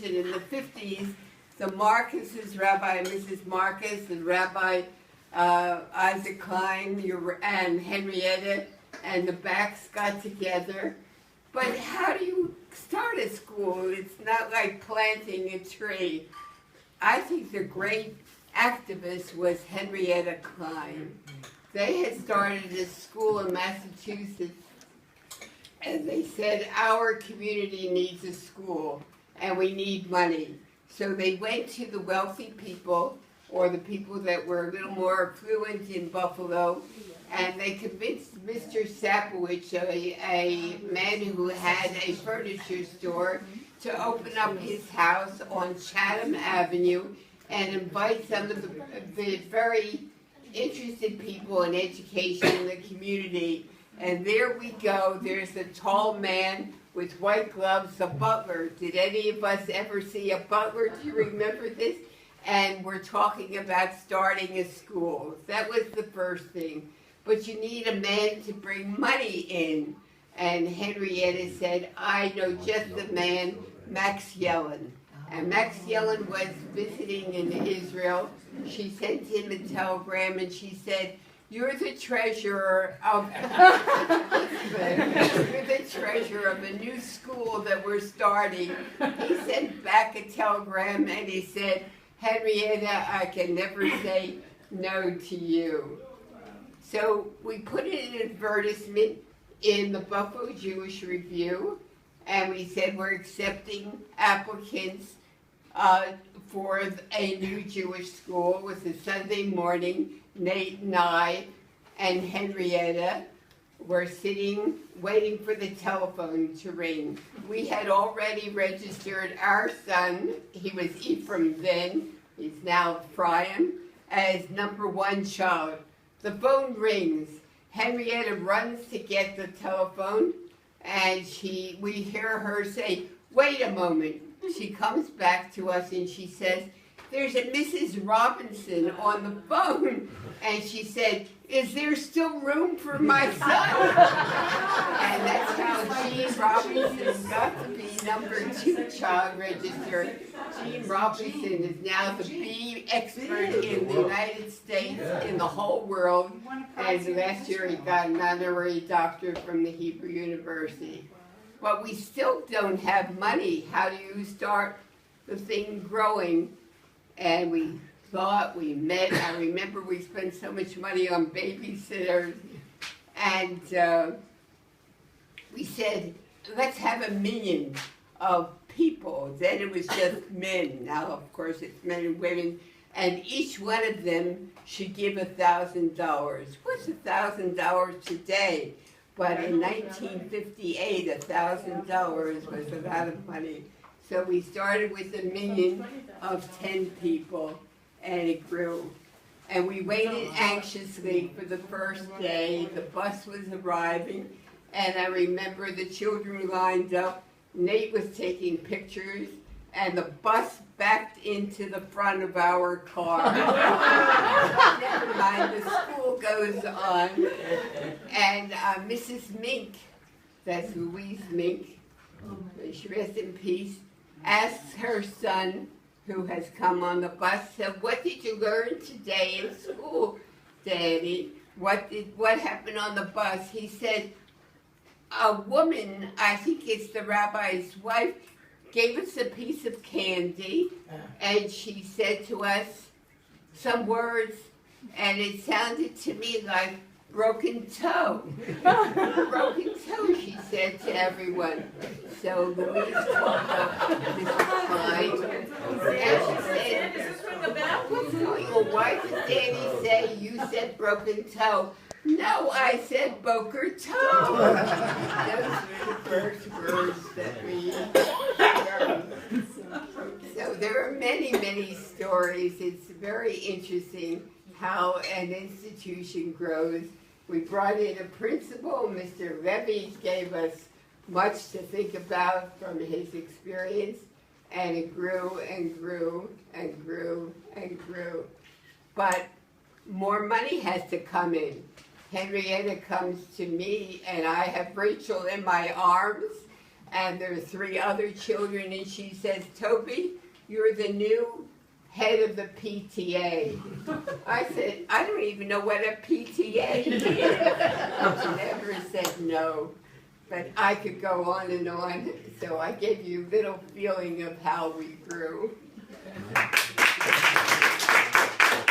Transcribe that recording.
mentioned in the 50s, the Marcuses, Rabbi and Mrs. Marcus, and Rabbi Isaac Klein and Henrietta and the Backs got together. But how do you start a school? It's not like planting a tree. I think the great activist was Henrietta Klein. They had started a school in Massachusetts, and they said, our community needs a school, and we need money. So they went to the wealthy people, or the people that were a little more affluent in Buffalo, and they convinced Mr. Sapowich, a man who had a furniture store, to open up his house on Chatham Avenue and invite some of the very interested people in education in the community. And there we go, there's a tall man with white gloves, a butler. Did any of us ever see a butler? Do you remember this? And we're talking about starting a school. That was the first thing. But you need a man to bring money in. And Henrietta said, I know just the man, Max Yellen. And Max Yellen was visiting in Israel. She sent him a telegram and she said, you're the treasurer of a new school that we're starting. He sent back a telegram and he said, Henrietta, I can never say no to you. So we put in an advertisement in the Buffalo Jewish Review, and we said we're accepting applicants for a new Jewish school. It was a Sunday morning. Nate and I and Henrietta were sitting, waiting for the telephone to ring. We had already registered our son, he was Ephraim then, he's now Ephraim, as #1 child. The phone rings. Henrietta runs to get the telephone, and we hear her say, wait a moment. She comes back to us and she says, there's a Mrs. Robinson on the phone. And she said, is there still room for my son? And that's how Jean Robinson got to be #2 child registered. Jean Robinson is now the bee expert in the United States, in the whole world. And last year he got an honorary doctorate from the Hebrew University. But we still don't have money. How do you start the thing growing? And we thought, we met. I remember we spent so much money on babysitters. And we said, let's have 1 million of people. Then it was just men. Now, of course, it's men and women. And each one of them should give $1,000. What's $1,000 today? But in 1958, $1,000 was a lot of money. So we started with 1 million of 10 people, and it grew. And we waited anxiously for the first day. The bus was arriving, and I remember the children lined up. Nate was taking pictures, and the bus backed into the front of our car. Never mind, the school goes on. And Mrs. Mink, that's Louise Mink, may she rest in peace, asks her son, who has come on the bus, said, what did you learn today in school, Daddy? What happened on the bus? He said, a woman, I think it's the rabbi's wife, gave us a piece of candy, and she said to us some words, and it sounded to me like broken toe. Broken toe, she said to everyone. So Louise called up Mrs. Klein, and she said, what's going on? Why did Daddy say you said broken toe? No, I said Boker toe. Those were the first words that we heard. So there are many, many stories. It's very interesting how an institution grows. We brought in a principal. Mr. Levy gave us much to think about from his experience, and it grew and grew and grew and grew. But more money has to come in. Henrietta comes to me, and I have Rachel in my arms, and there are 3 other children, and she says, Toby, you're the new head of the PTA. I said, I don't even know what a PTA is. She never said no, but I could go on, so I gave you a little feeling of how we grew.